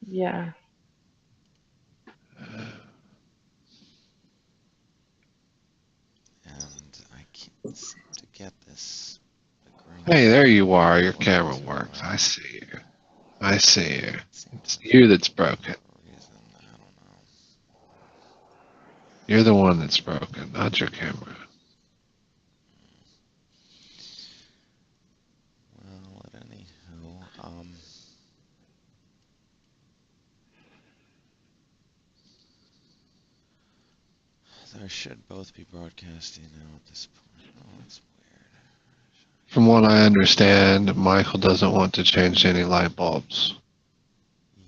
Yeah. And I can't seem to get this Hey, agreement there you are. Your working camera too works. I well. see you. I see you. Can't seem It's to you that's broken. for a reason. I don't know. You're the one that's broken, not your camera. Well, anywho, they should both be broadcasting now at this point. Oh, that's weird. From what I understand, Michael doesn't want to change any light bulbs.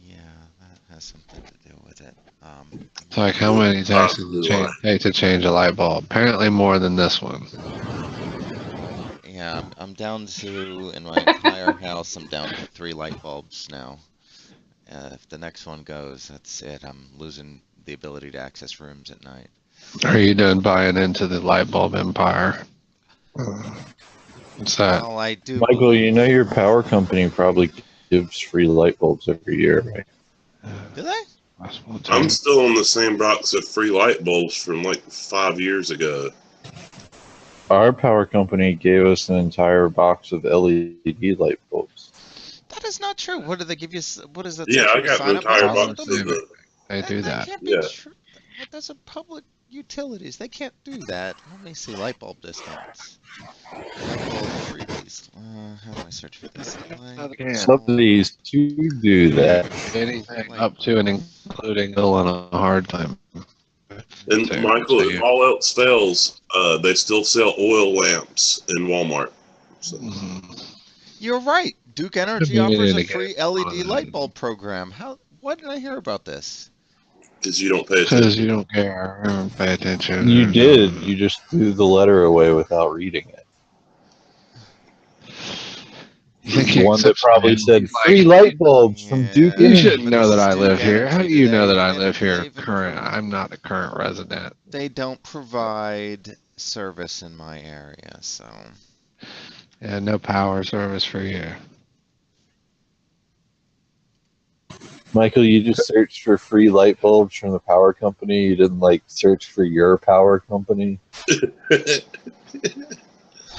Yeah, that has something to do with it. It's like how many takes does it take to change a light bulb? Apparently more than this one. Yeah, I'm down to, in my entire house, I'm down to 3 light bulbs now. If the next one goes, that's it. I'm losing the ability to access rooms at night. Are you done buying into the light bulb empire? What's that? Well, I do Michael, you believe. know your power company probably gives free light bulbs every year, right? Do they? Possible I'm too. still on the same box of free light bulbs from like 5 years ago. Our power company gave us an entire box of LED light bulbs. That is not true. What do they give you? What does that say Yeah, for I you to got an sign up entire business Power with box them? of saving. the. They do That that. can't be Yeah. true. What? Those are public utilities. They can't do that. Let me see light bulb discounts. Light bulb freebies. How do I search for this? Light bulb Subsidies to do that. Anything light up to and bulbs. including ill on a hard time. And Too. Michael, So if all else fails, they still sell oil lamps in Walmart. So You're right. Duke Energy maybe we offers need a to get free one LED of light those. bulb program. How? Why did I hear about this? because you don't pay Because attention. you don't care or pay attention You or did. something. You just threw the letter away without reading it. You think The he one that accepts my probably said like free light bulbs from Duke you Yeah, shouldn't but know this that is I Duke live here. How do Energy. you Do know they that I even? live Do they here even? current? I'm not a current resident. They don't provide service in my area, so. Yeah, no power service for you. Michael, you just searched for free light bulbs from the power company. You didn't like search for your power company.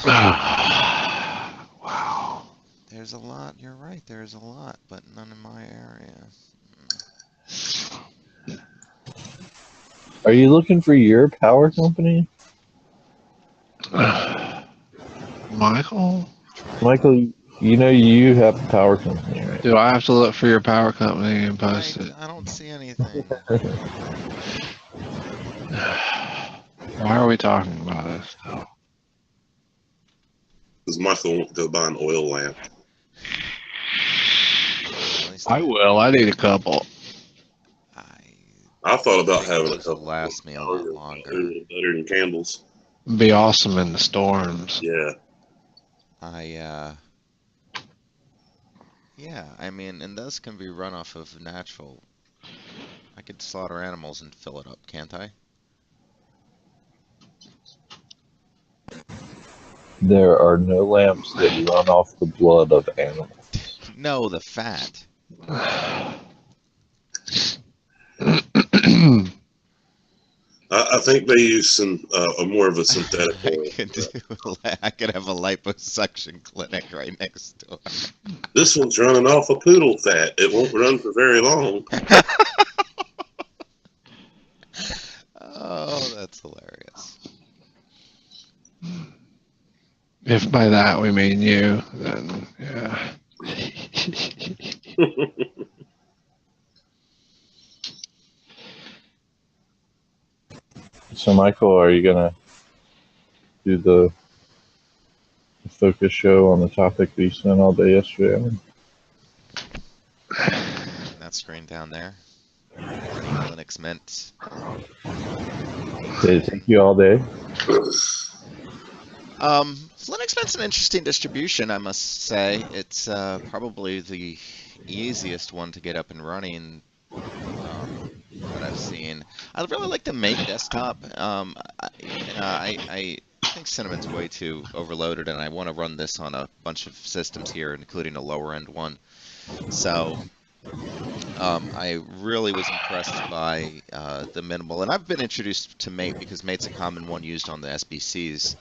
Wow. There's a lot. You're right. There's a lot, but none in my area. Are you looking for your power company? Michael? Michael, you know you have a power company, right? Do I have to look for your power company and post it? I don't see anything. Why are we talking about this? Because Michael won't go buy an oil lamp. At least I will. I need a couple. I thought about think having a those will couple last me a lot longer. better than candles. Be awesome in the storms. Yeah. Yeah, I mean, and those can be run off of natural. I could slaughter animals and fill it up, can't I? There are no lamps that run off the blood of animals. No, the fat. I think they use some more of a synthetic I oil. could I could have a liposuction clinic right next door. This one's running off of poodle fat. It won't run for very long. Oh, that's hilarious. If by that we mean you, then yeah. So, Michael, are you gonna do the focus show on the topic we spent all day yesterday on? That screen down there. Linux Mint. Did it take you all day? Linux Mint's an interesting distribution, I must say. It's probably the easiest one to get up and running that I've seen. I really like the Make desktop. I think Cinnamon's way too overloaded, and I want to run this on a bunch of systems here, including a lower end one. So I really was impressed by the minimal, and I've been introduced to Mate because Mate's a common one used on the SBCs.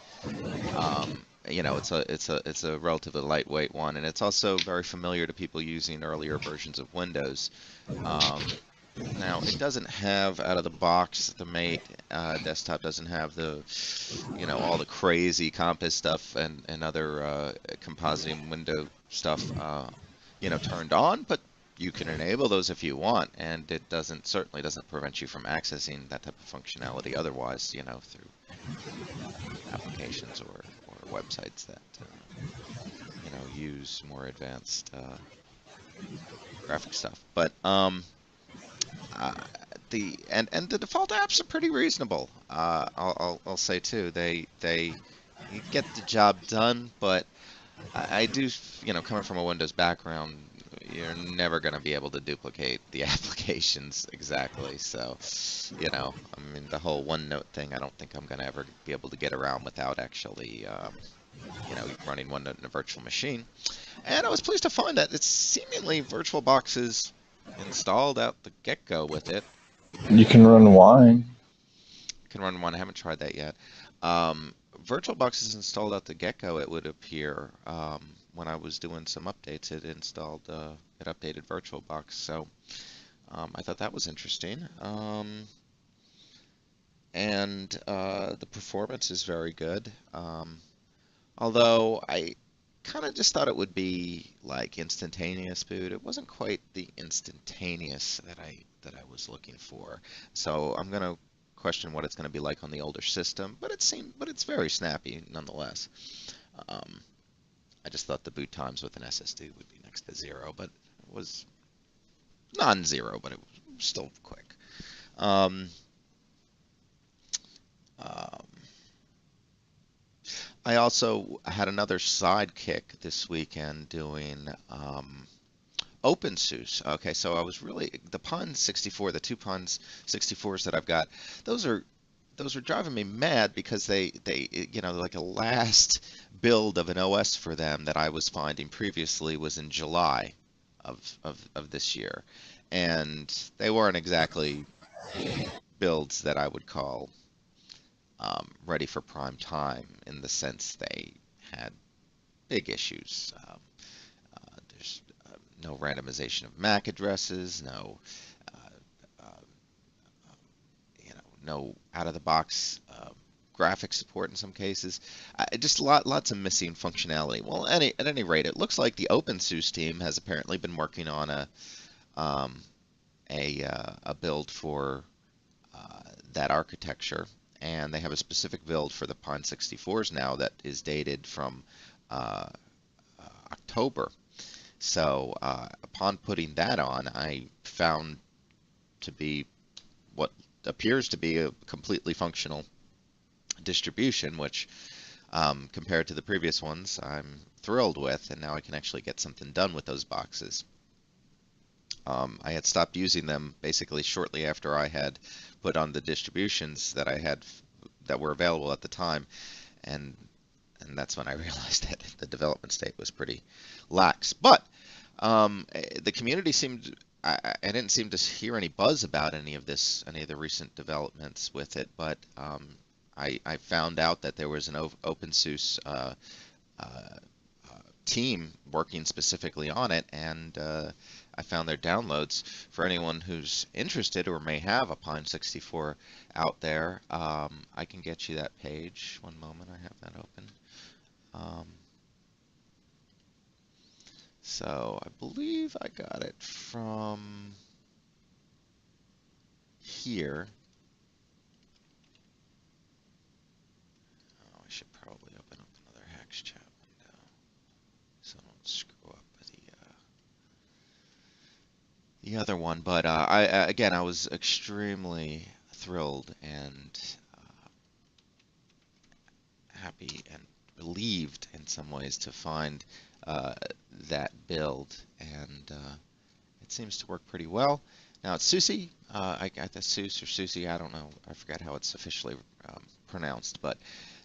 It's a relatively lightweight one, and it's also very familiar to people using earlier versions of Windows. Um, Now, it doesn't have out of the box, the Mate desktop doesn't have all the crazy Compass stuff and other compositing window stuff, turned on, but you can enable those if you want, and it certainly doesn't prevent you from accessing that type of functionality otherwise, through applications or websites that, use more advanced graphic stuff. But uh, the default apps are pretty reasonable. I'll say too. They you get the job done, but I do, coming from a Windows background, you're never going to be able to duplicate the applications exactly. So, I mean, the whole OneNote thing, I don't think I'm going to ever be able to get around without actually, running OneNote in a virtual machine. And I was pleased to find that it's seemingly VirtualBox is installed out the get-go with it. You can run Wine. Can run one. I haven't tried that yet. VirtualBox is installed out the get-go. It would appear when I was doing some updates, it updated VirtualBox. So I thought that was interesting. And the performance is very good. Although I kind of just thought it would be like instantaneous boot. It wasn't quite the instantaneous that I was looking for. So I'm gonna question what it's going to be like on the older system, but it's very snappy nonetheless. I just thought the boot times with an SSD would be next to zero, but it was non-zero, but it was still quick. Um, um, I also had another sidekick this weekend doing OpenSUSE. Okay, so I was really the Pwn 64, the two Pwn 64s that I've got. Those are driving me mad because like a last build of an OS for them that I was finding previously was in July of this year, and they weren't exactly builds that I would call ready for prime time in the sense they had big issues. There's no randomization of MAC addresses, no uh, no out-of-the-box graphic support in some cases. Just lots of missing functionality. Well, at any rate, it looks like the OpenSUSE team has apparently been working on um, a build for that architecture, and they have a specific build for the Pine 64s now that is dated from uh, October. So upon putting that on, I found to be what appears to be a completely functional distribution, which compared to the previous ones, I'm thrilled with, and now I can actually get something done with those boxes. I had stopped using them basically shortly after I had put on the distributions that I had that were available at the time, and that's when I realized that the development state was pretty lax. But the community seemed I didn't seem to hear any buzz about any of the recent developments with it, but I found out that there was an OpenSUSE team working specifically on it, and I found their downloads for anyone who's interested or may have a Pine 64 out there. I can get you that page. One moment, I have that open. So I believe I got it from here. Oh, I should probably open up another Hacks chat window so I don't screw up the other one. But again, I was extremely thrilled and happy and relieved in some ways to find that build, and it seems to work pretty well. Now it's SUSE. I got the SUSE or SUSE. I don't know. I forgot how it's officially pronounced, but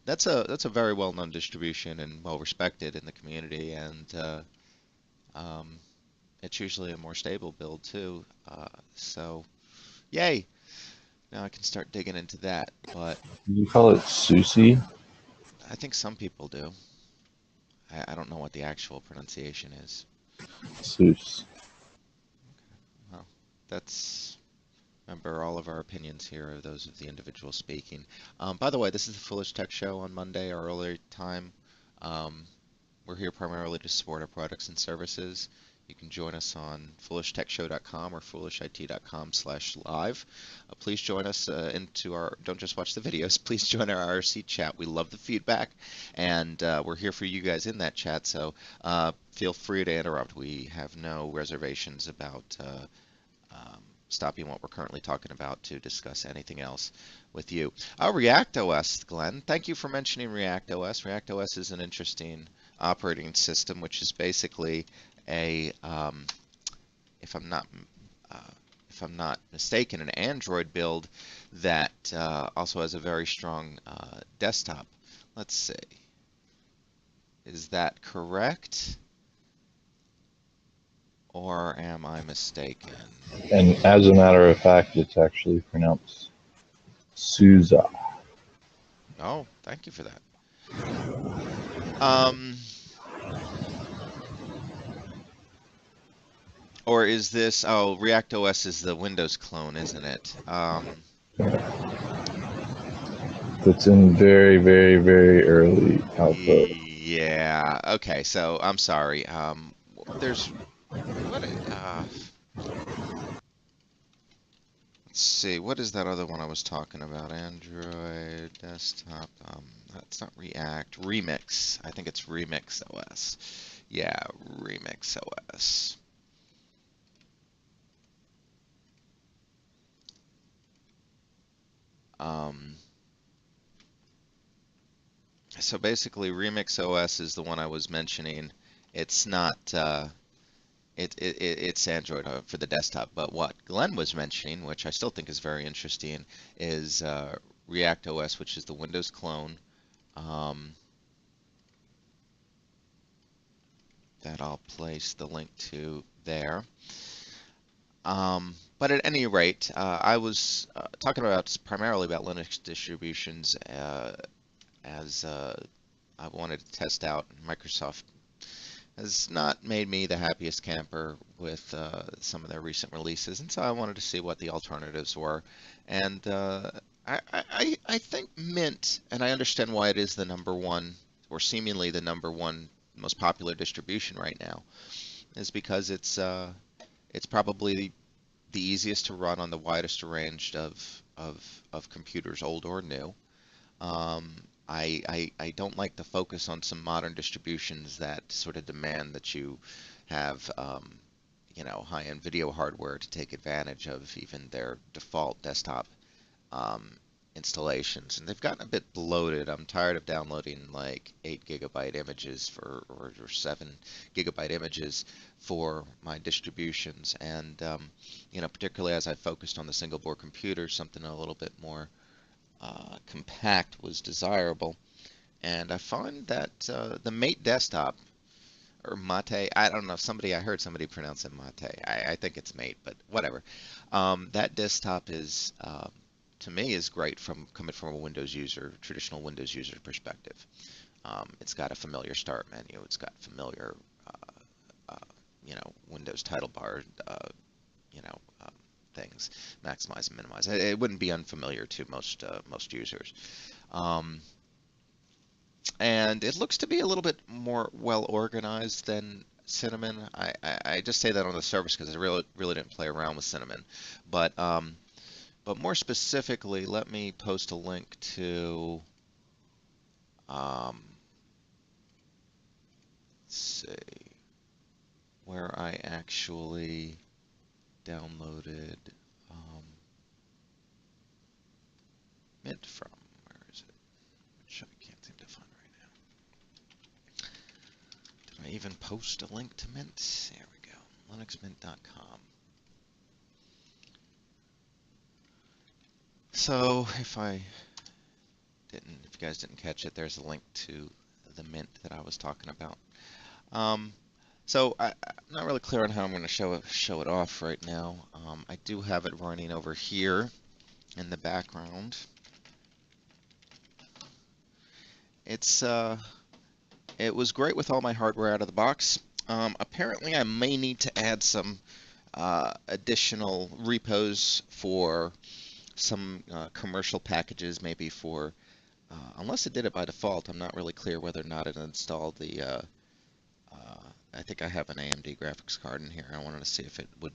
that's a very well-known distribution and well respected in the community, and it's usually a more stable build too. So yay! Now I can start digging into that. But You call it SUSE? I think some people do. I don't know what the actual pronunciation is. SUSE. Well, that's remember all of our opinions here are those of the individual speaking. By the way, this is the Foolish Tech Show on Monday, our earlier time. Um, We're here primarily to support our products and services. You can join us on foolishtechshow.com or foolishit.com/live. Please join us into our, don't just watch the videos, please join our IRC chat. We love the feedback, and we're here for you guys in that chat, so feel free to interrupt. We have no reservations about stopping what we're currently talking about to discuss anything else with you. ReactOS, Glenn. Thank you for mentioning ReactOS. ReactOS is an interesting operating system, which is basically a, if I'm not mistaken, an Android build that also has a very strong desktop. Let's see. Is that correct? Or am I mistaken? And as a matter of fact, it's actually pronounced SUSE. Oh, thank you for that. Or is this, oh, ReactOS is the Windows clone, isn't it? It's in very, very, very early output. Yeah, okay, so I'm sorry. There's, what, let's see, what is that other one I was talking about? Android, desktop, that's not React, Remix. I think it's RemixOS. Yeah, RemixOS. So basically, RemixOS is the one I was mentioning. It's not, it's Android for the desktop. But what Glenn was mentioning, which I still think is very interesting, is ReactOS, which is the Windows clone. That I'll place the link to there. But at any rate, I was talking about primarily about Linux distributions as I wanted to test out. Microsoft has not made me the happiest camper with some of their recent releases, and so I wanted to see what the alternatives were. And I think Mint, and I understand why it is the number one, or seemingly the number one most popular distribution right now, is because it's probably the easiest to run on the widest range of computers, old or new. I don't like the focus on some modern distributions that sort of demand that you have, high-end video hardware to take advantage of even their default desktop installations. And they've gotten a bit bloated. I'm tired of downloading like 8 gigabyte images or 7 gigabyte images for my distributions. And, particularly as I focused on the single board computer, something a little bit more compact was desirable, and I find that the Mate desktop, or Mate, I don't know, I heard somebody pronounce it Mate. I think it's Mate, but whatever. That desktop is, to me, is great coming from a Windows user, traditional Windows user perspective. It's got a familiar start menu. It's got familiar, Windows title bar, things, maximize and minimize. It wouldn't be unfamiliar to most users. And it looks to be a little bit more well organized than Cinnamon. I just say that on the surface because I really didn't play around with Cinnamon. But more specifically, let me post a link to let's see where I actually downloaded Mint from. Where is it? Which I can't seem to find right now. Did I even post a link to Mint? There we go. linuxmint.com. So if you guys didn't catch it, there's a link to the Mint that I was talking about. So I'm not really clear on how I'm going to show it off right now. I do have it running over here in the background. It was great with all my hardware out of the box. Apparently, I may need to add some additional repos for some commercial packages, maybe for, unless it did it by default, I'm not really clear whether or not it installed the, I think I have an AMD graphics card in here. I wanted to see if it would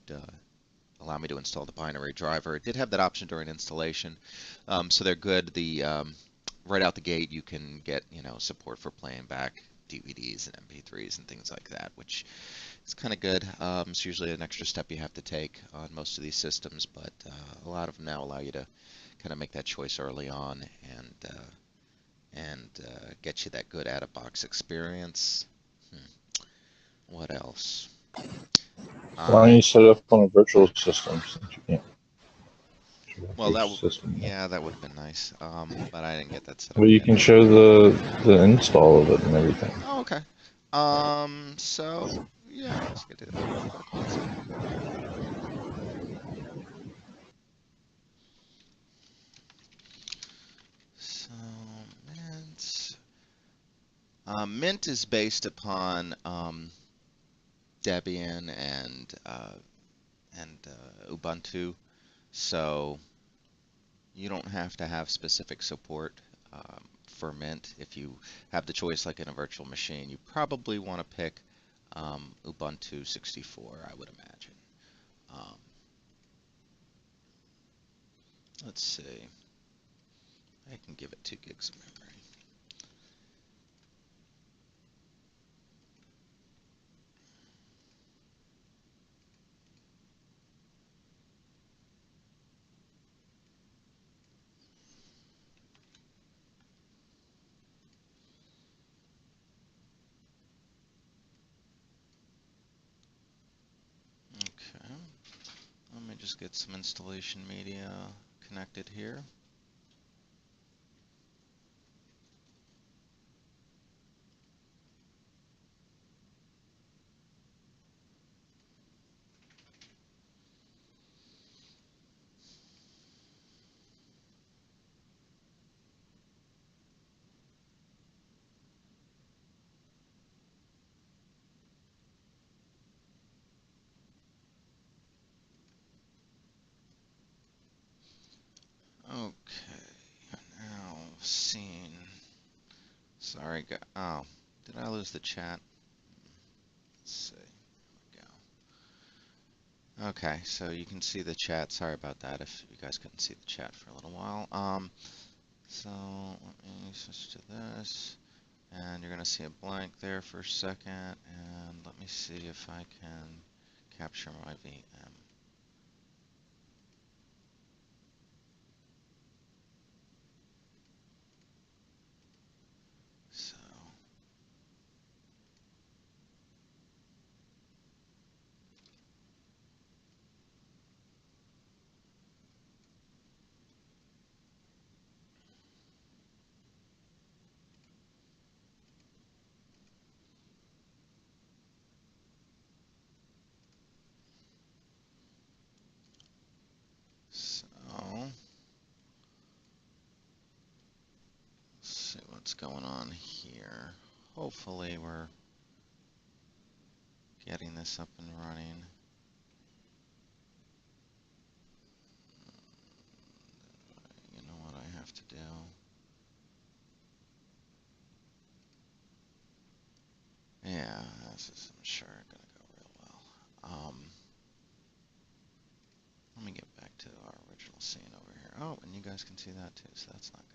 allow me to install the binary driver. It did have that option during installation, so they're good. Right out the gate, you can get, support for playing back DVDs and MP3s and things like that, which is kind of good. It's usually an extra step you have to take on most of these systems, but a lot of them now allow you to kind of make that choice early on and get you that good out-of-box experience. What else? Why don't you set it up on a virtual system since you can't? Well, System. yeah, that would have been nice, but I didn't get that set up Well, you yet. can show the install of it and everything. Oh, okay. So yeah, I guess I could do that real quick. One second. So Mint is based upon Debian and Ubuntu, so you don't have to have specific support for Mint. If you have the choice, like in a virtual machine, you probably want to pick Ubuntu 64, I would imagine. Let's see. I can give it 2 gigs of memory. Okay. Let me just get some installation media connected here. Okay, now scene. Sorry, oh, did I lose the chat? Let's see. Here we go. Okay, so you can see the chat. Sorry about that if you guys couldn't see the chat for a little while. So let me switch to this, and you're gonna see a blank there for a second, and let me see if I can capture my VM. So let's see what's going on here. Hopefully we're getting this up and running. You know what I have to do? Yeah, this is, I'm sure, gonna go real well. Let me get back to our original scene over here. Oh, and you guys can see that too, so that's not good.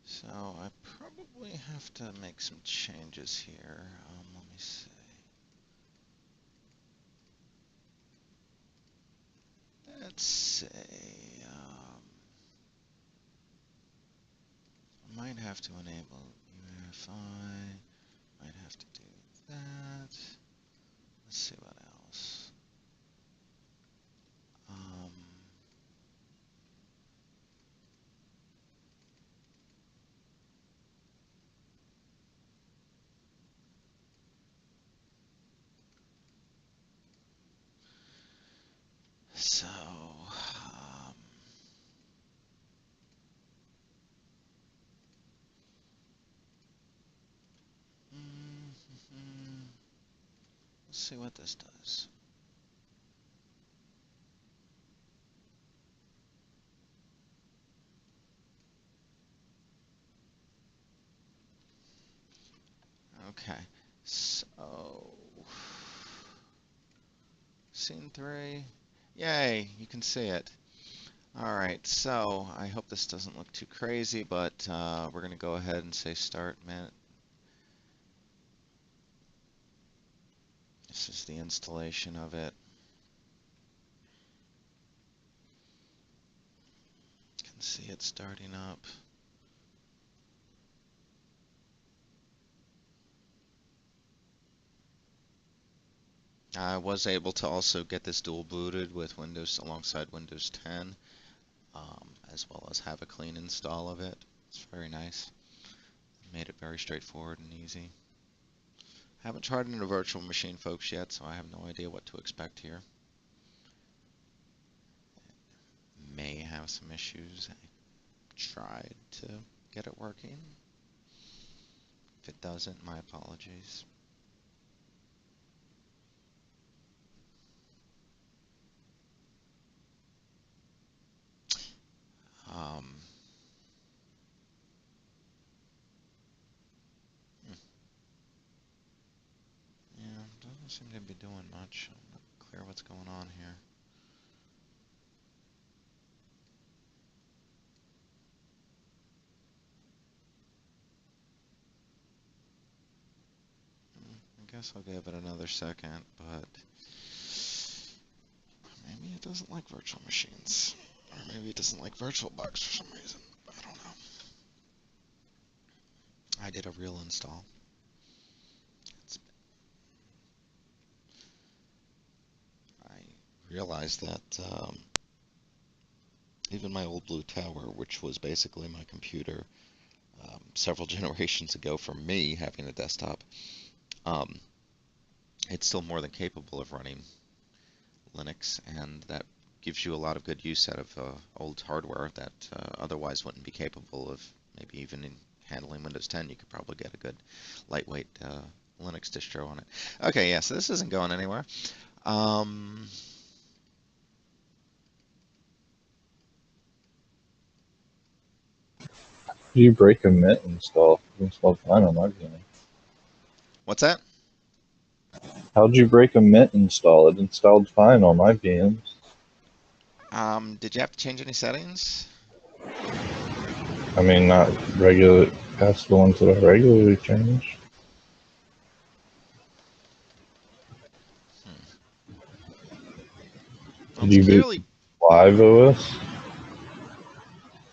So I probably have to make some changes here. Let me see. Let's see. I might have to enable UEFI. Might have to do that. Let's see what else. So, let's see what this does. Okay, so scene 3. Yay, you can see it. All right, so I hope this doesn't look too crazy, but we're going to go ahead and say start minute. This is the installation of it. You can see it starting up. I was able to also get this dual booted with Windows alongside Windows 10, as well as have a clean install of it. It's very nice. Made it very straightforward and easy. Haven't tried it in a virtual machine, folks, yet, so I have no idea what to expect here. May have some issues. I tried to get it working. If it doesn't, my apologies. Um, yeah, doesn't seem to be doing much. I'm not clear what's going on here. I guess I'll give it another second, but maybe it doesn't like virtual machines. Or maybe it doesn't like VirtualBox for some reason. I don't know. I did a real install. I realized that even my old Blue Tower, which was basically my computer several generations ago from me having a desktop, it's still more than capable of running Linux, and that gives you a lot of good use out of old hardware that otherwise wouldn't be capable of maybe even in handling Windows 10. You could probably get a good lightweight Linux distro on it. Okay, yeah, so this isn't going anywhere. Did you break a Mint install? It installed fine on my VM. What's that? How'd you break a Mint install? It installed fine on my VMs. Did you have to change any settings? I mean, not regular, past the ones that I regularly change. Well, Did it's you boot clearly. Live OS?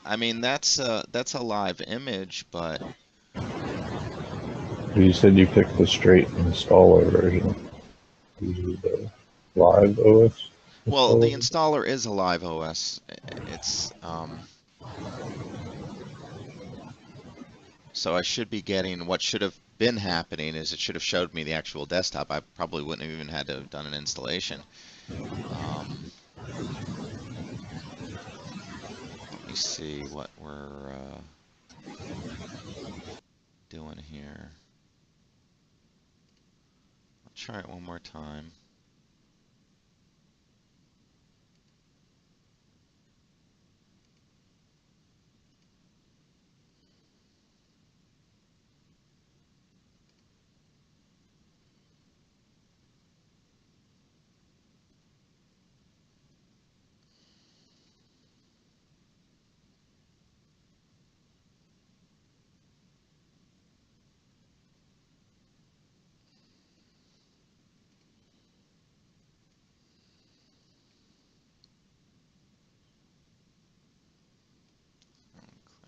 I mean, that's a live image, but You said you picked the straight installer version. The Live OS well, the installer? installer is a live OS. It's so I should be getting what should have been happening is it should have showed me the actual desktop. I probably wouldn't have even had to have done an installation. Let me see what we're doing here. I'll try it one more time.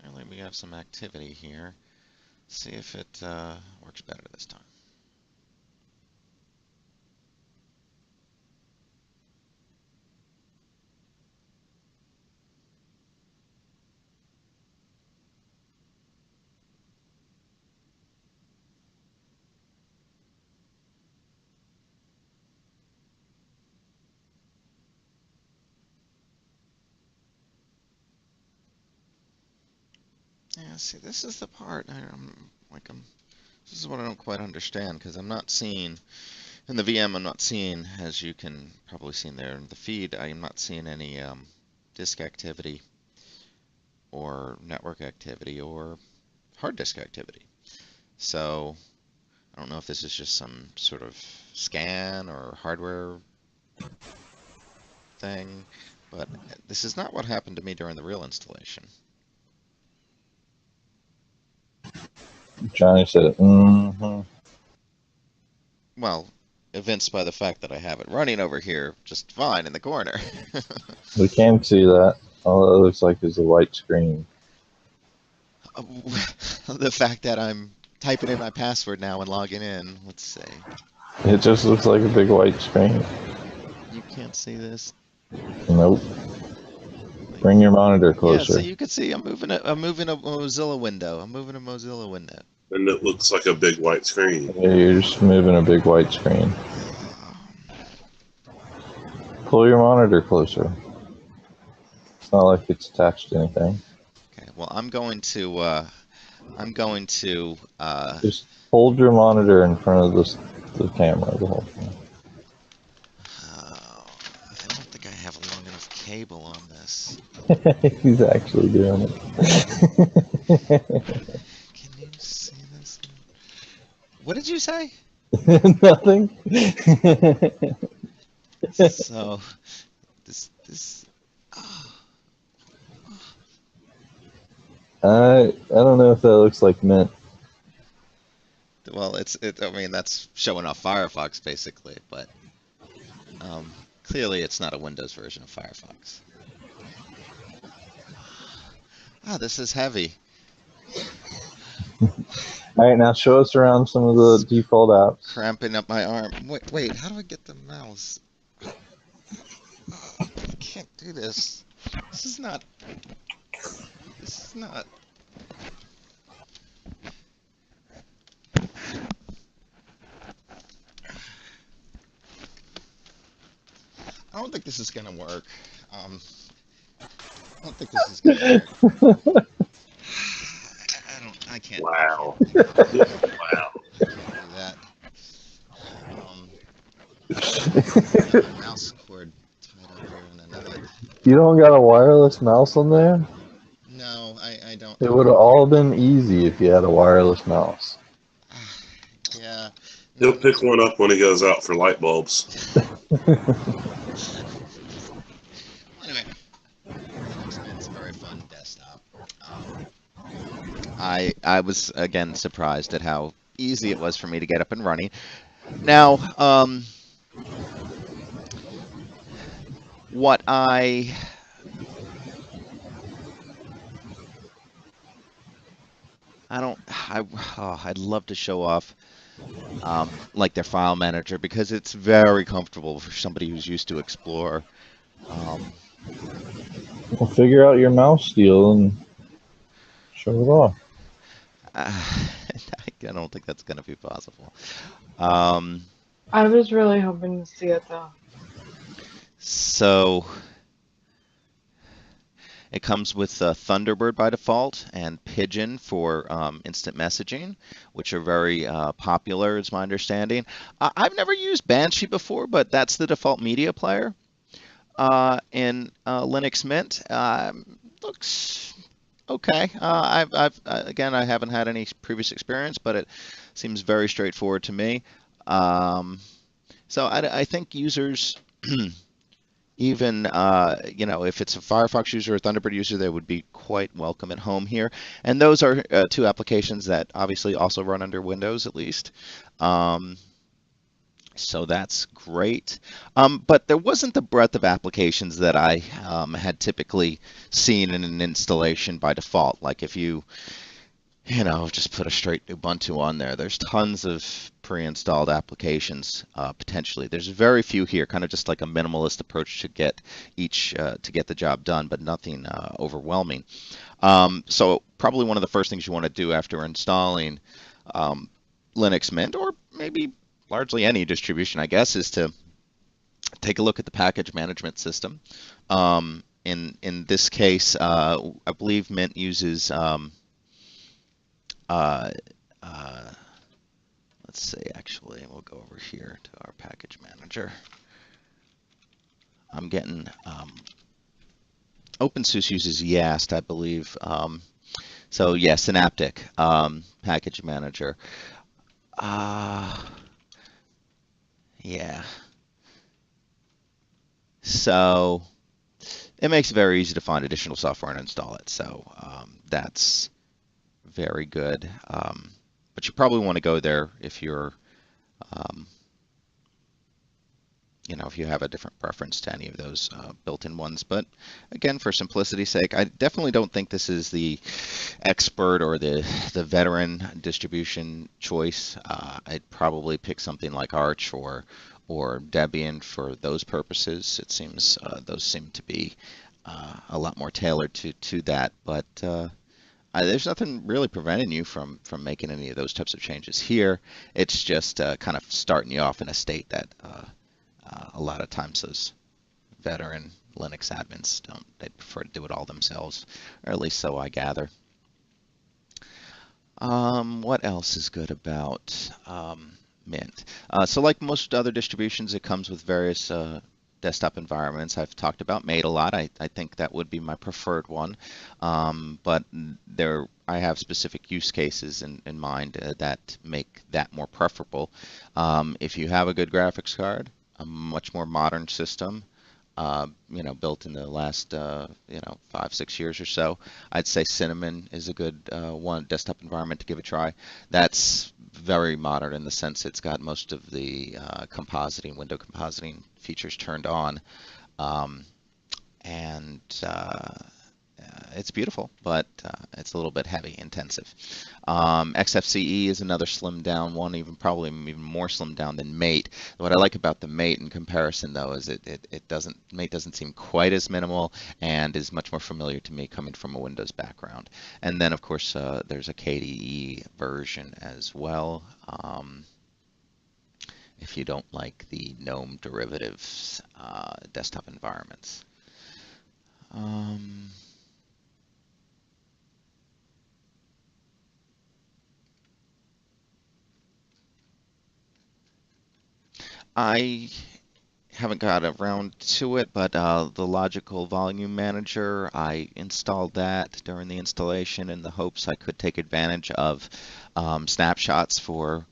Clearly we have some activity here. See if it works better this time. Yeah, see, this is the part this is what I don't quite understand because I'm not seeing in the VM. I'm not seeing, as you can probably see there in the feed, I am not seeing any disk activity or network activity or hard disk activity. So I don't know if this is just some sort of scan or hardware thing, but this is not what happened to me during the real installation. Johnny said, mm-hmm. Well, evinced by the fact that I have it running over here just fine in the corner. We can see that. All it looks like is a white screen. The fact that I'm typing in my password now and logging in, let's see. It just looks like a big white screen. You can't see this. Nope. Bring your monitor closer. Yeah, so you can see I'm moving a Mozilla window. And it looks like a big white screen. Yeah, you're just moving a big white screen. Pull your monitor closer. It's not like it's attached to anything. Okay, well I'm going to Just hold your monitor in front of the camera the whole time. I don't think I have a long enough cable on this. He's actually doing it. Can you see this? What did you say? Nothing. So, this. Oh. I don't know if that looks like mint. Well, I mean, that's showing off Firefox basically, but clearly it's not a Windows version of Firefox. Ah, this is heavy. All right, now show us around some of the default apps. Cramping up my arm. Wait, how do I get the mouse? I can't do this. This is not. I don't think this is gonna work. I don't think this is gonna work. I can't. Wow. I can't Wow. do that. I got my mouse cord tied up here in another. You don't got a wireless mouse on there? No, I don't. It would have all been easy if you had a wireless mouse. Yeah. He'll pick one up when he goes out for light bulbs. Anyway, it's a very fun desktop. I was again surprised at how easy it was for me to get up and running. Now, what I'd love to show off like their file manager because it's very comfortable for somebody who's used to Explorer. Well, figure out your mouse deal and show it off. I don't think that's going to be possible. I was really hoping to see it though. So it comes with Thunderbird by default and Pigeon for instant messaging, which are very popular, is my understanding. I've never used Banshee before, but that's the default media player in Linux Mint. Looks okay. Again, I haven't had any previous experience, but it seems very straightforward to me. So I think users, even if it's a Firefox user or a Thunderbird user, they would be quite welcome at home here. And those are two applications that obviously also run under Windows at least. So that's great. But there wasn't the breadth of applications that I had typically seen in an installation by default. Like if you just put a straight Ubuntu on there, there's tons of pre-installed applications potentially. There's very few here, kind of just like a minimalist approach to get the job done, but nothing overwhelming. So probably one of the first things you want to do after installing Linux Mint, or maybe largely any distribution, I guess, is to take a look at the package management system. In this case, I believe Mint uses Uh, let's see, actually, we'll go over here to our package manager. I'm getting OpenSUSE uses YAST, I believe. So yeah, Synaptic package manager. Yeah. So it makes it very easy to find additional software and install it. So that's very good. But you probably want to go there if you're, if you have a different preference to any of those built-in ones. But again, for simplicity's sake, I definitely don't think this is the expert or the veteran distribution choice. I'd probably pick something like Arch or Debian for those purposes. It seems those seem to be a lot more tailored to that. But there's nothing really preventing you from making any of those types of changes here. It's just kind of starting you off in a state that a lot of times those veteran Linux admins don't. They prefer to do it all themselves, or at least so I gather. What else is good about Mint? So like most other distributions, it comes with various desktop environments. I've talked about Mate a lot. I think that would be my preferred one. But I have specific use cases in mind that make that more preferable. If you have a good graphics card, a much more modern system, built in the last 5-6 years or so, I'd say Cinnamon is a good one desktop environment to give a try. That's very modern in the sense it's got most of the window compositing features turned on, and it's beautiful, but it's a little bit heavy intensive. XFCE is another slimmed down one, probably even more slimmed down than Mate. What I like about the Mate in comparison, though, is Mate doesn't seem quite as minimal and is much more familiar to me coming from a Windows background. And then, of course, there's a KDE version as well. If you don't like the GNOME derivatives desktop environments. I haven't got around to it, but the Logical Volume Manager, I installed that during the installation in the hopes I could take advantage of snapshots for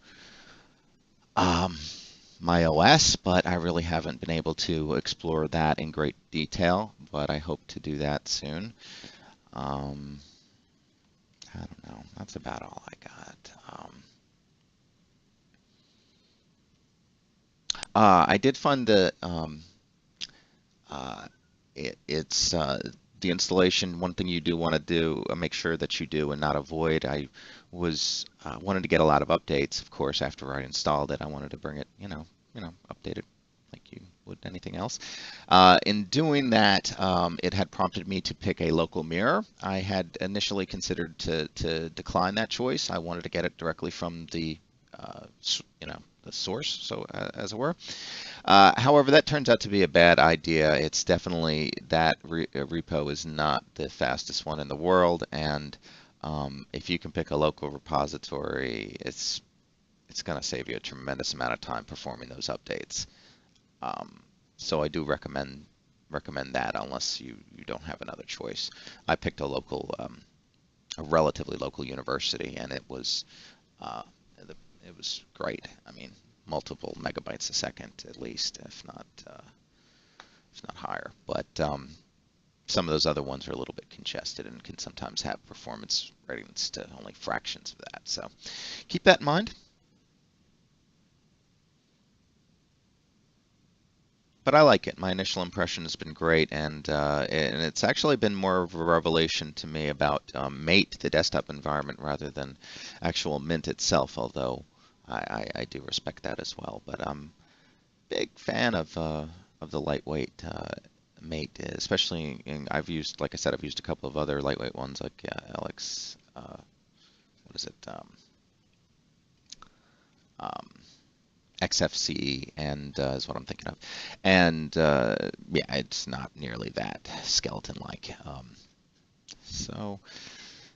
my OS, but I really haven't been able to explore that in great detail, but I hope to do that soon. I don't know. That's about all I got. I did find the the installation. One thing you do want to do, make sure that you do and not avoid. I wanted to get a lot of updates, of course, after I installed it. I wanted to bring it, updated like you would anything else. In doing that, it had prompted me to pick a local mirror. I had initially considered to decline that choice. I wanted to get it directly from the the source, so as it were. However, that turns out to be a bad idea. It's definitely that repo is not the fastest one in the world, and if you can pick a local repository, it's going to save you a tremendous amount of time performing those updates. So I do recommend that unless you don't have another choice. I picked a relatively local university, and it was great. I mean, multiple megabytes a second at least, if not higher. But some of those other ones are a little bit congested and can sometimes have performance ratings to only fractions of that. So keep that in mind. But I like it. My initial impression has been great, and it's actually been more of a revelation to me about Mate, the desktop environment, rather than actual Mint itself, although I do respect that as well. But I'm a big fan of the lightweight Mate, especially I've used, like I said, I've used a couple of other lightweight ones like LX, what is it? XFCE and is what I'm thinking of, and yeah, it's not nearly that skeleton-like. So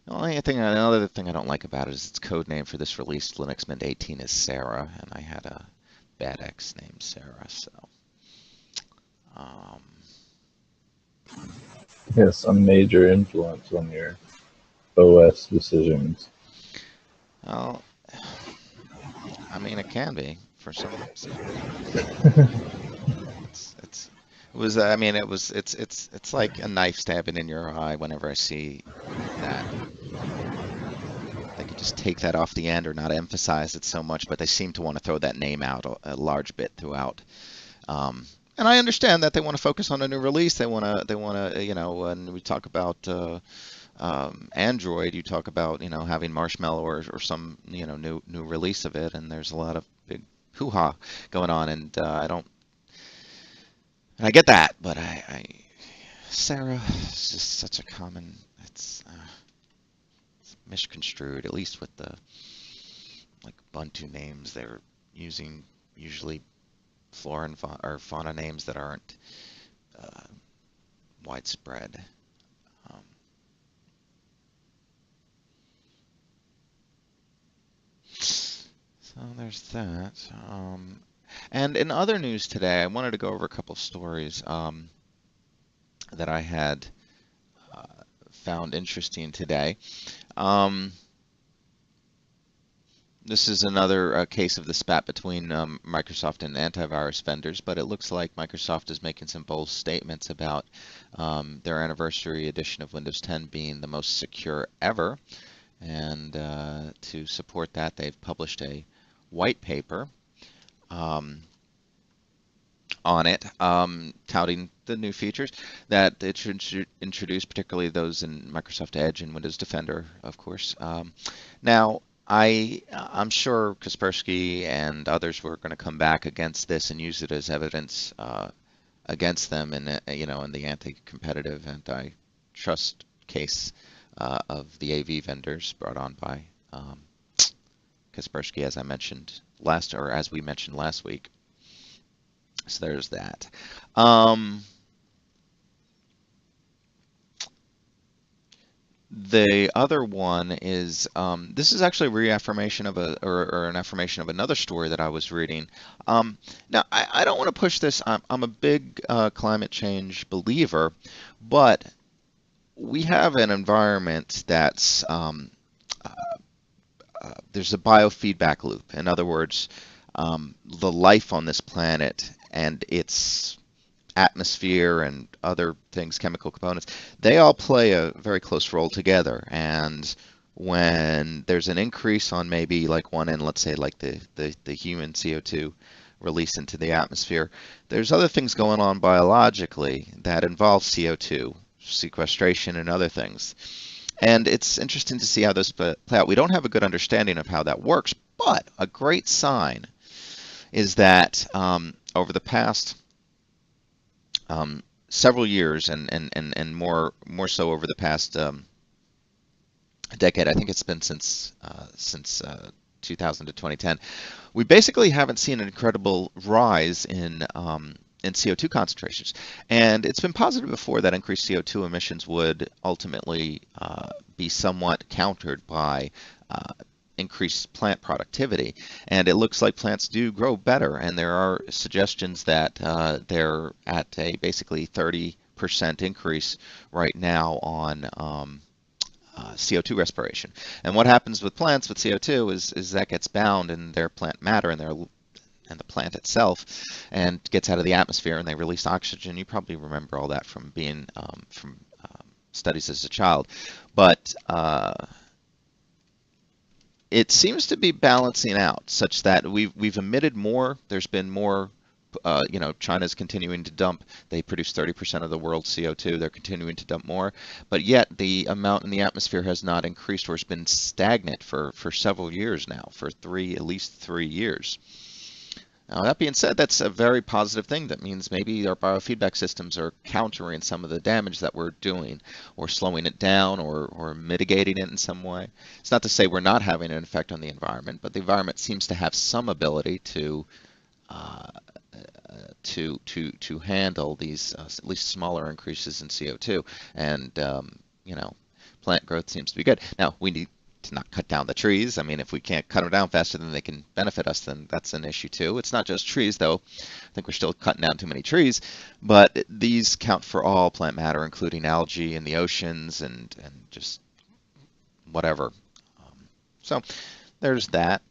Another thing I don't like about it is its code name for this release, Linux Mint 18, is Sarah, and I had a bad ex named Sarah, so. Um, Yes, a major influence on your OS decisions. well, I mean, it can be for some. It's like a knife stabbing in your eye whenever I see that. They could just take that off the end or not emphasize it so much, but they seem to want to throw that name out a large bit throughout. And I understand that they want to focus on a new release. They want to, when we talk about Android, you talk about, having Marshmallow or some, new release of it, and there's a lot of big hoo-ha going on, and I get that, but Sarah is just such a common, it's misconstrued, at least with the like Ubuntu names. They're using usually flora or fauna names that aren't widespread. So there's that. And in other news today, I wanted to go over a couple of stories that I had found interesting today. This is another case of the spat between Microsoft and antivirus vendors, but it looks like Microsoft is making some bold statements about their anniversary edition of Windows 10 being the most secure ever. And to support that, they've published a white paper on it, touting the new features that it should introduce, particularly those in Microsoft Edge and Windows Defender, of course. Now, I'm sure Kaspersky and others were going to come back against this and use it as evidence against them in the anti-competitive, antitrust case of the AV vendors brought on by Kaspersky, as we mentioned last week. So there's that. The other one is this is actually a reaffirmation of or an affirmation of another story that I was reading. Now I don't want to push this. I'm a big climate change believer, but we have an environment that's there's a biofeedback loop. In other words, the life on this planet and its atmosphere and other things, chemical components, they all play a very close role together. And when there's an increase on maybe like one end, let's say like the human CO2 release into the atmosphere, there's other things going on biologically that involve CO2 sequestration and other things. And it's interesting to see how this play out. We don't have a good understanding of how that works, but a great sign is that over the past several years and more so over the past decade, I think it's been since 2000 to 2010, we basically haven't seen an incredible rise in CO2 concentrations. And it's been positive before that increased CO2 emissions would ultimately be somewhat countered by increased plant productivity. And it looks like plants do grow better, and there are suggestions that they're at a basically 30% increase right now on CO2 respiration. And what happens with plants with CO2 is that gets bound in their plant matter and the plant itself, and gets out of the atmosphere, and they release oxygen. You probably remember all that from being from studies as a child, but it seems to be balancing out such that we've emitted more. There's been more. China's continuing to dump. They produce 30% of the world's CO2. They're continuing to dump more, but yet the amount in the atmosphere has not increased, or has been stagnant for several years now, for at least 3 years. Now, that being said, that's a very positive thing. That means maybe our biofeedback systems are countering some of the damage that we're doing, or slowing it down, or mitigating it in some way. It's not to say we're not having an effect on the environment, but the environment seems to have some ability to handle these at least smaller increases in CO2. And plant growth seems to be good. Now, we need to not cut down the trees. I mean, if we can't cut them down faster than they can benefit us, then that's an issue too. It's not just trees, though. I think we're still cutting down too many trees, but these count for all plant matter, including algae in the oceans and just whatever. So there's that.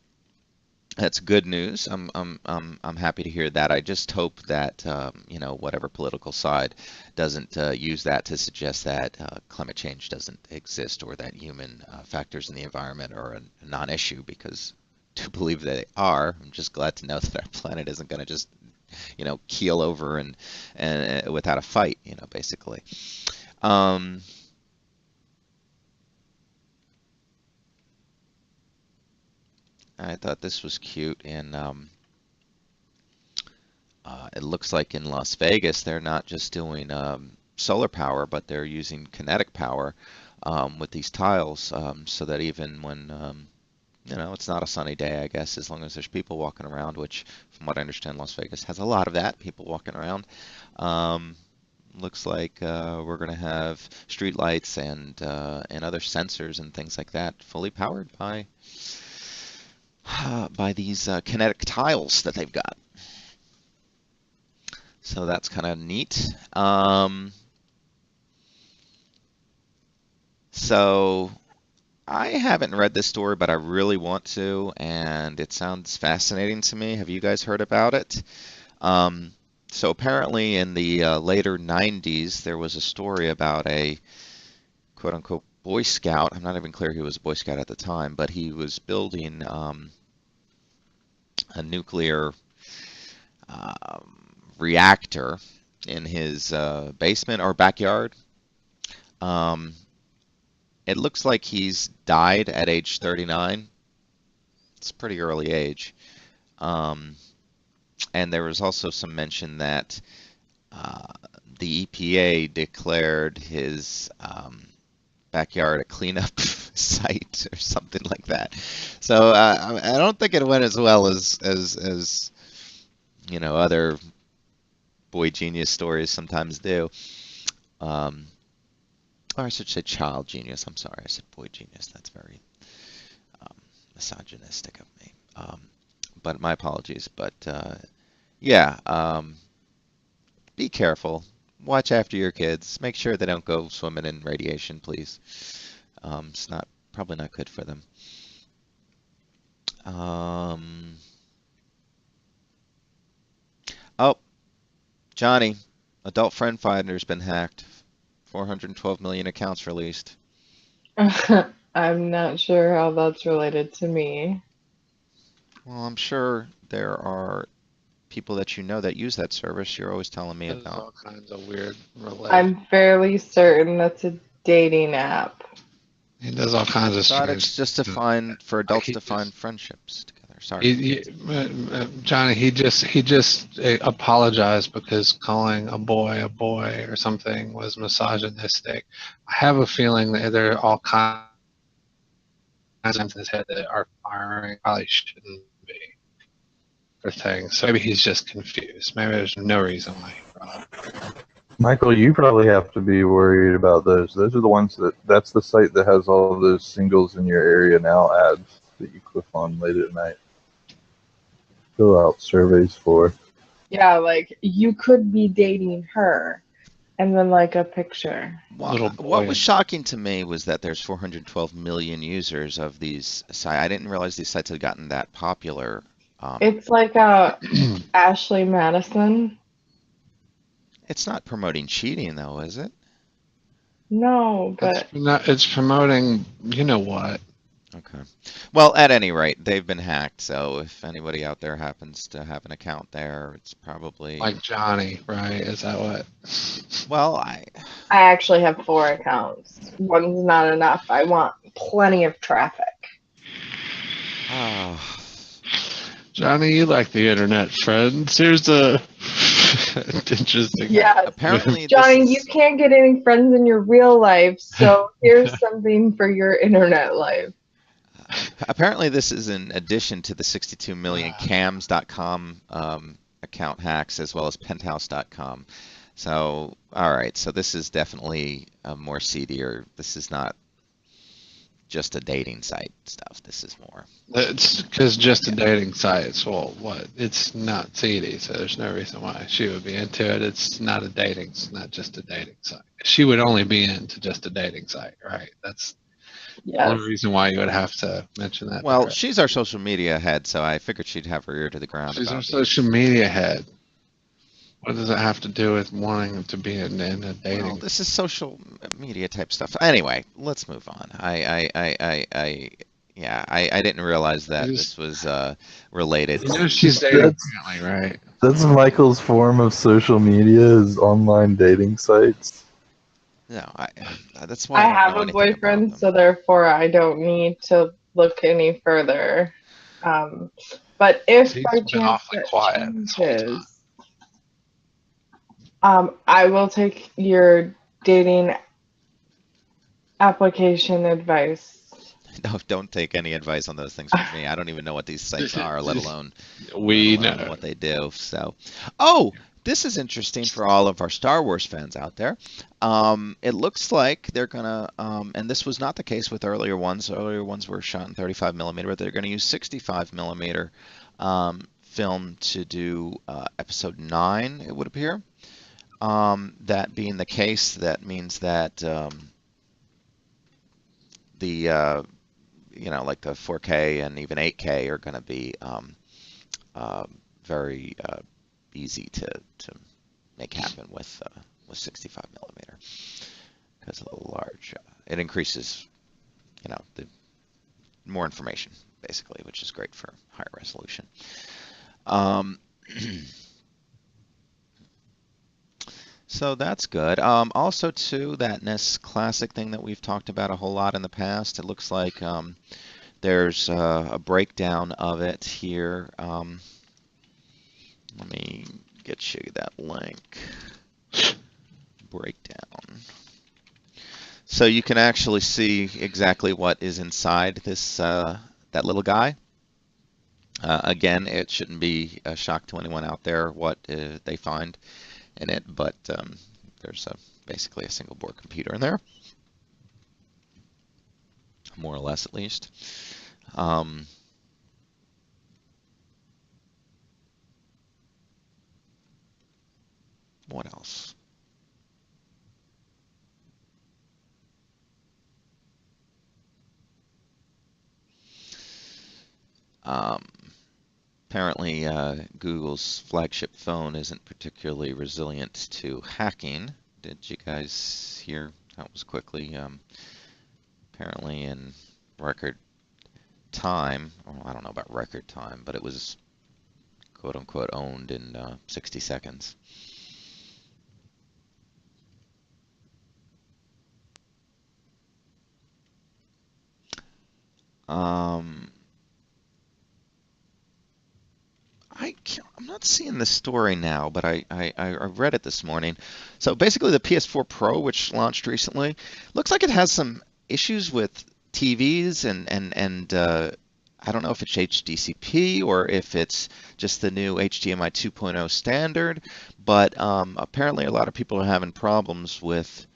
That's good news. I'm happy to hear that. I just hope that you know, whatever political side doesn't use that to suggest that climate change doesn't exist or that human factors in the environment are a non-issue, because to believe they are, I'm just glad to know that our planet isn't going to just, you know, keel over and without a fight, you know, basically. I thought this was cute, and it looks like in Las Vegas they're not just doing solar power, but they're using kinetic power with these tiles, so that even when you know, it's not a sunny day, I guess, as long as there's people walking around, which from what I understand Las Vegas has a lot of that, people walking around. Looks like we're going to have street lights and other sensors and things like that fully powered by these kinetic tiles that they've got. So that's kind of neat. So I haven't read this story, but I really want to, and it sounds fascinating to me. Have you guys heard about it? So apparently in the later 90s, there was a story about a quote-unquote Boy Scout. I'm not even clear he was a Boy Scout at the time, but he was building a nuclear reactor in his basement or backyard. It looks like he's died at age 39. It's a pretty early age. And there was also some mention that the EPA declared his backyard a cleanup site or something like that. So I don't think it went as well as you know, other boy genius stories sometimes do. Or I should say child genius. I'm sorry, I said boy genius. That's very misogynistic of me. But my apologies. But yeah, be careful. Watch after your kids. Make sure they don't go swimming in radiation, please. It's probably not good for them. Oh, Johnny, Adult Friend Finder's been hacked. 412 million accounts released. I'm not sure how that's related to me. Well, I'm sure there are people that you know that use that service. You're always telling me There's about. all kinds of weird relations. I'm fairly certain that's a dating app. He does all kinds of I thought strange it's just to stuff. find for adults he to find just- friendships together. Sorry. Johnny, he just apologized because calling a boy or something was misogynistic. I have a feeling that there are all kinds of things in his head that are firing probably shouldn't be for things. So maybe he's just confused. Maybe there's no reason why he brought it. Michael, you probably have to be worried about those. Those are the ones that's the site that has all of those singles in your area now ads that you click on late at night. Fill out surveys for. Yeah, like you could be dating her, and then like a picture. Well, what was shocking to me was that there's 412 million users of these sites. I didn't realize these sites had gotten that popular. It's like Ashley Madison. It's not promoting cheating, though, is it? No, but It's promoting, you know what? Okay. Well, at any rate, they've been hacked, so if anybody out there happens to have an account there, it's probably... Like Johnny, right? Is that what? Well, I actually have 4 accounts. One's not enough. I want plenty of traffic. Oh. Johnny, you like the internet, friends. Here's a interesting... Yeah, apparently Johnny, you can't get any friends in your real life, so here's something for your internet life. Apparently this is in addition to the 62 million cams.com account hacks as well as penthouse.com. So, all right, so this is definitely more seedier. This is not just a dating site stuff. This is more. It's because just a dating site. Well, what? It's not seedy, so there's no reason why she would be into it. It's not a dating. It's not just a dating site. She would only be into just a dating site, right? That's the Yes. only reason why you would have to mention that. to Well, her. she's our social media head, so I figured she'd have her ear to the ground She's our about social media head. What does it have to do with wanting to be in a Well, dating? this is social media type stuff. Anyway, let's move on. I didn't realize that this was related. You know she's dating That's, currently, right? that's Michael's form of social media is online dating sites. No, that's why I I don't have know a anything about boyfriend, them. so therefore I don't need to look any further. But if He's by been chance awfully that quiet this whole time. changes, I will take your dating application advice. No, don't take any advice on those things from me. I don't even know what these sites are, let alone We know. what they do. So, oh, this is interesting for all of our Star Wars fans out there. It looks like they're gonna, and this was not the case with earlier ones. Earlier ones were shot in 35 millimeter, but they're gonna use 65 millimeter film to do Episode 9. It would appear. That being the case, that means that the like the 4K and even 8K are going to be very easy to make happen with 65 millimeter because of the large. It increases, the more information basically, which is great for higher resolution. So that's good. Also, too, that NES Classic thing that we've talked about a whole lot in the past, it looks like there's a breakdown of it here. Let me get you that link. Breakdown. So you can actually see exactly what is inside this that little guy. Again, it shouldn't be a shock to anyone out there what they find in it, but there's basically a single board computer in there, more or less at least. What else? Apparently, Google's flagship phone isn't particularly resilient to hacking. Did you guys hear? That was quickly. Apparently, in record time, well, I don't know about record time, but it was quote unquote owned in 60 seconds. I'm not seeing the story now, but I read it this morning. So basically, the PS4 Pro, which launched recently, looks like it has some issues with TVs and I don't know if it's HDCP or if it's just the new HDMI 2.0 standard, but apparently a lot of people are having problems with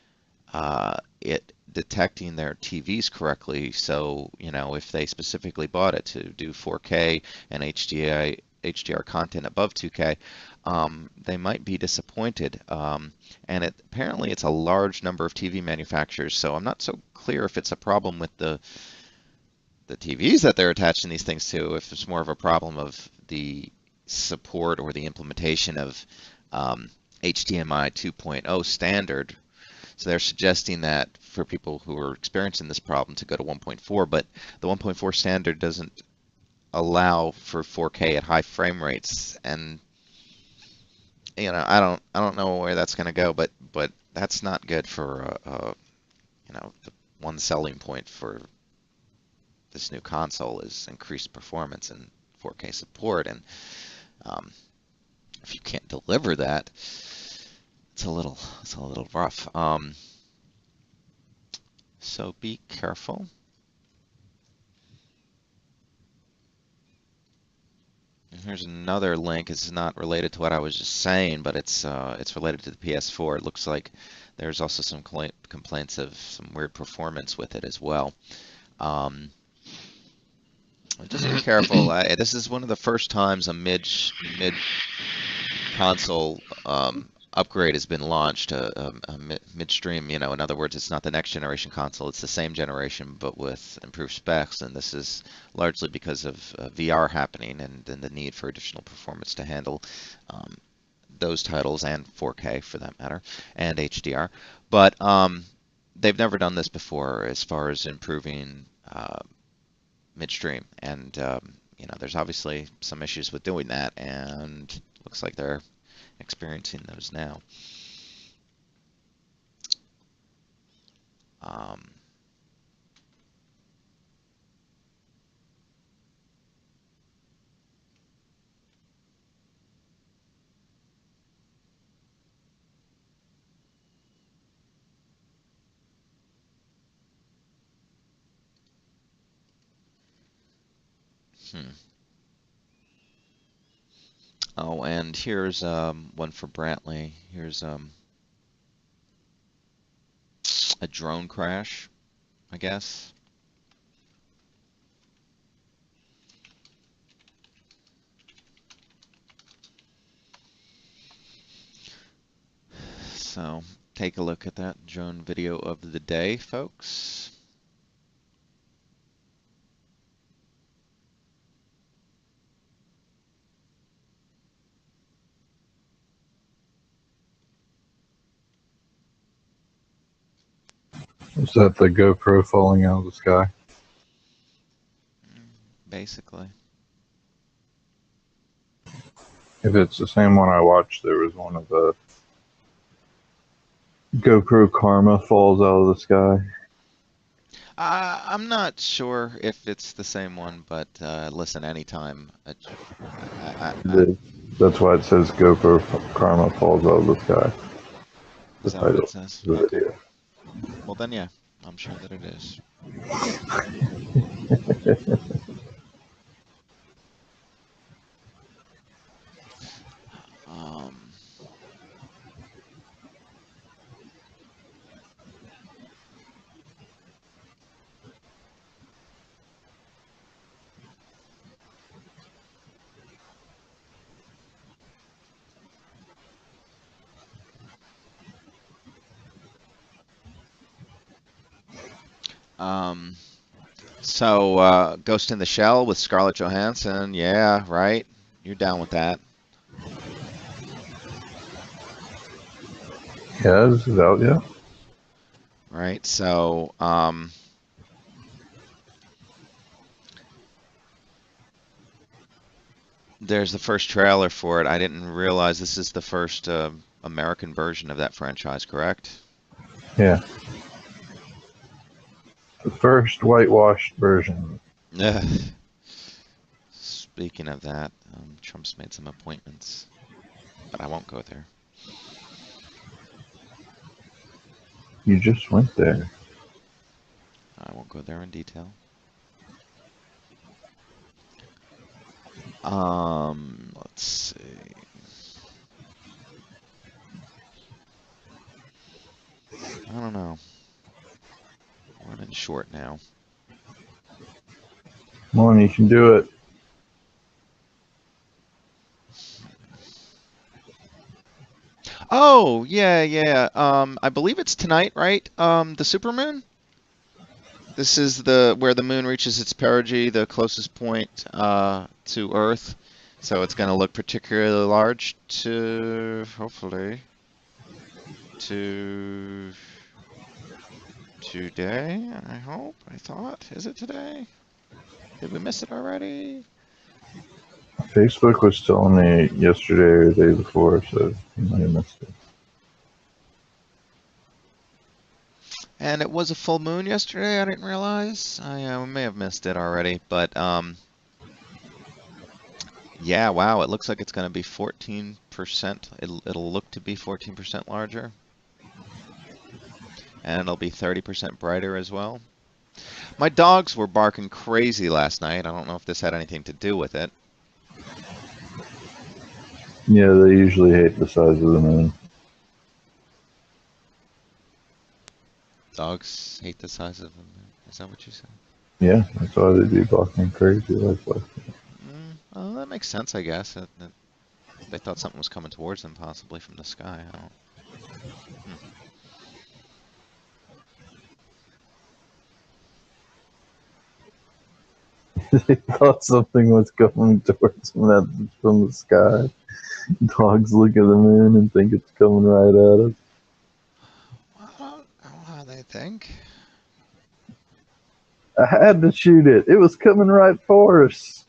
it detecting their TVs correctly. So, if they specifically bought it to do 4K and HDR content above 2K, they might be disappointed. And apparently it's a large number of TV manufacturers, so I'm not so clear if it's a problem with the TVs that they're attaching these things to, if it's more of a problem of the support or the implementation of HDMI 2.0 standard. So they're suggesting that for people who are experiencing this problem to go to 1.4, but the 1.4 standard doesn't allow for 4K at high frame rates, and I don't know where that's going to go, but that's not good for the one selling point for this new console is increased performance and 4K support, and if you can't deliver that, it's a little rough. So be careful. And here's another link. It's not related to what I was just saying, but it's related to the PS4. It looks like there's also some complaints of some weird performance with it as well. Just be careful. This is one of the first times a mid console upgrade has been launched, midstream. In other words, it's not the next generation console; it's the same generation but with improved specs. And this is largely because of VR happening and the need for additional performance to handle those titles and 4K for that matter, and HDR. But they've never done this before as far as improving midstream, and there's obviously some issues with doing that, and looks like they're experiencing those now. Oh, and here's one for Brantley. Here's a drone crash, I guess. So take a look at that drone video of the day, folks. Is that the GoPro falling out of the sky? Basically. If it's the same one I watched, there was one of the GoPro Karma falls out of the sky. I'm not sure if it's the same one, but listen, anytime. That's why it says GoPro Karma falls out of the sky. Is that what it says? The Okay. video. Well, then, yeah, I'm sure that it is. So Ghost in the Shell with Scarlett Johansson, yeah, right? You're down with that. Yeah, this is out yet? Right, so there's the first trailer for it. I didn't realize this is the first American version of that franchise, correct? Yeah. The first whitewashed version. Speaking of that, Trump's made some appointments, but I won't go there. You just went there. I won't go there in detail. Let's see. I don't know. Running short now. Come on, you can do it. Oh, yeah. I believe it's tonight, right? The Supermoon? This is where the moon reaches its perigee, the closest point to Earth. So it's going to look particularly large hopefully, to today, I hope, I thought. Is it today? Did we miss it already? Facebook was telling me yesterday or the day before, so you might have missed it. And it was a full moon yesterday, I didn't realize. I may have missed it already, but yeah, wow, it looks like it's going to be 14%. It'll look to be 14% larger. And it'll be 30% brighter as well. My dogs were barking crazy last night. I don't know if this had anything to do with it. Yeah, they usually hate the size of the moon. Dogs hate the size of the moon. Is that what you said? Yeah, that's why they do blocking crazy like that. Well, that makes sense, I guess. That they thought something was coming towards them, possibly from the sky. I don't. They thought something was coming towards them from the sky. Dogs look at the moon and think it's coming right at us. Well, I don't know how they think. I had to shoot it. It was coming right for us.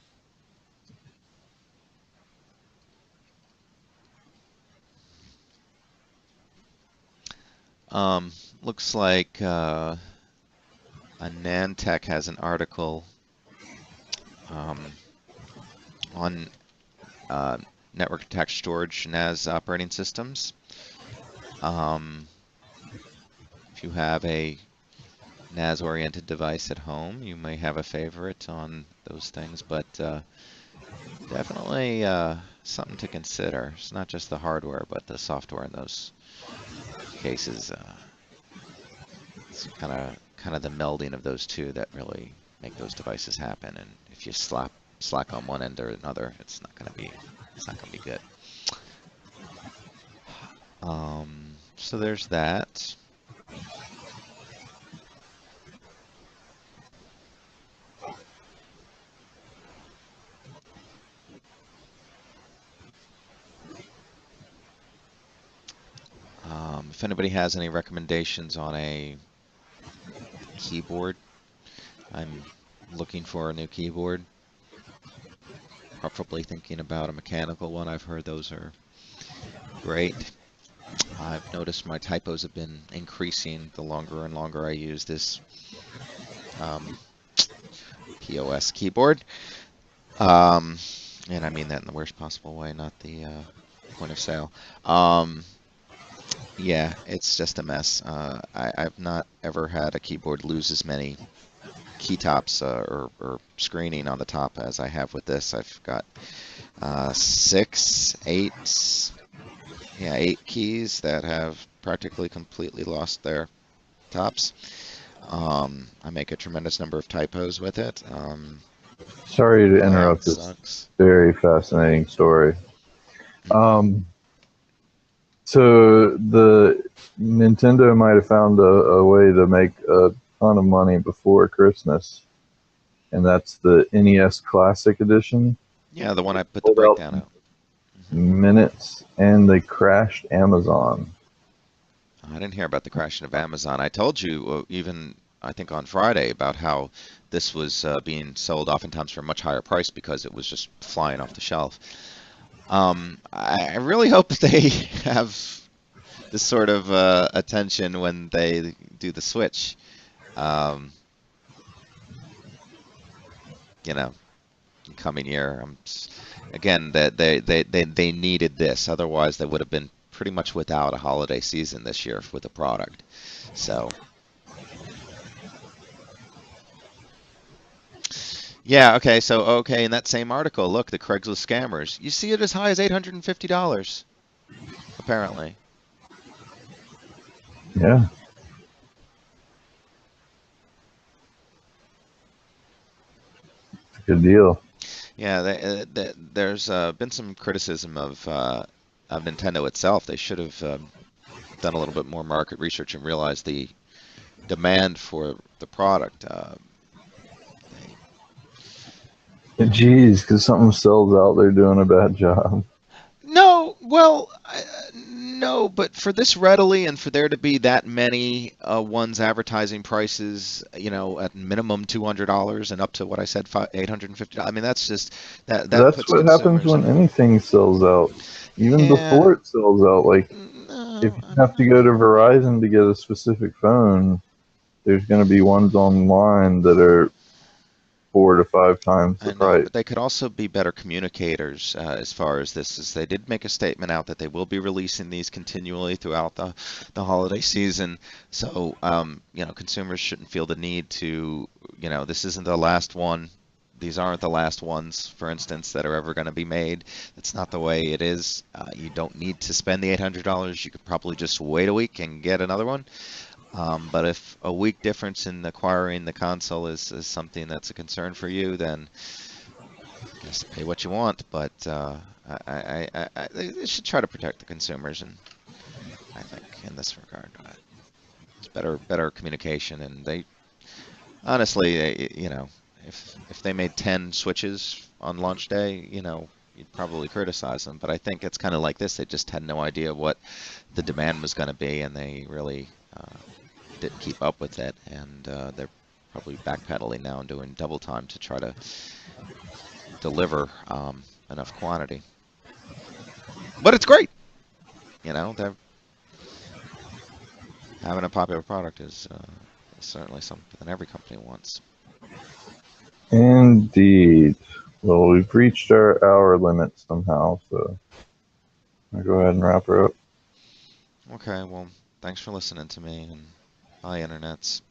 Looks like Anantech has an article on network attached storage NAS operating systems. If you have a NAS-oriented device at home, you may have a favorite on those things, but definitely something to consider. It's not just the hardware, but the software in those cases. It's kind of the melding of those two that really make those devices happen. And if you slack on one end or another, it's not gonna be good. So there's that. If anybody has any recommendations on a keyboard, I'm looking for a new keyboard. Preferably thinking about a mechanical one. I've heard those are great. I've noticed my typos have been increasing the longer and longer I use this POS keyboard. And I mean that in the worst possible way, not the point of sale. Yeah, it's just a mess. I've not ever had a keyboard lose as many key tops or screening on the top as I have with this. I've got 8 keys that have practically completely lost their tops. I make a tremendous number of typos with it. Sorry to interrupt this Sucks. very fascinating story. So the Nintendo might have found a way to make a ton of money before Christmas, and that's the NES Classic edition. Yeah, the one I put the breakdown out. Minutes, and they crashed Amazon. I didn't hear about the crashing of Amazon. I told you even I think on Friday about how this was being sold oftentimes for a much higher price because it was just flying off the shelf. I really hope they have this sort of attention when they do the Switch. You know, coming year. Again, that they needed this. Otherwise, they would have been pretty much without a holiday season this year with the product. So. Yeah, okay, so in that same article, look, the Craigslist scammers. You see it as high as $850, apparently. Yeah. It's a good deal. Yeah, there's been some criticism of Nintendo itself. They should have done a little bit more market research and realized the demand for the product. Geez, because something sells out, they're doing a bad job. No, well, no, but for this readily and for there to be that many one's advertising prices, at minimum $200 and up to what I said, $850. I mean, that's just that. That's puts what happens when anything sells out. Even before it sells out, like if you have to go to Verizon to get a specific phone, there's going to be ones online that are 4 to 5 times the price. But they could also be better communicators as far as this. As they did make a statement out that they will be releasing these continually throughout the holiday season. So, consumers shouldn't feel the need to, this isn't the last one. These aren't the last ones, for instance, that are ever going to be made. That's not the way it is. You don't need to spend the $800. You could probably just wait a week and get another one. But if a week difference in acquiring the console is something that's a concern for you, then I guess pay what you want. But they should try to protect the consumers, and I think in this regard, it's better communication. And they honestly, if they made 10 switches on launch day, you'd probably criticize them. But I think it's kind of like this. They just had no idea what the demand was going to be, and they really didn't keep up with it. And they're probably backpedaling now and doing double time to try to deliver enough quantity. But it's great. They're having a popular product is certainly something every company wants. Indeed. Well, we've reached our hour limit somehow, so I'll go ahead and wrap her up. Okay, well, thanks for listening to me, and bye, internets.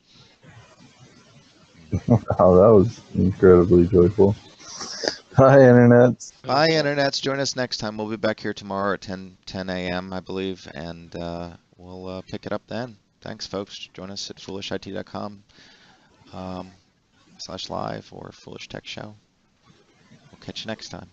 Wow, that was incredibly joyful. Hi, internets. Bye, internets. Join us next time. We'll be back here tomorrow at 10 a.m., I believe, and we'll pick it up then. Thanks, folks. Join us at foolishit.com/live or Foolish Tech Show. We'll catch you next time.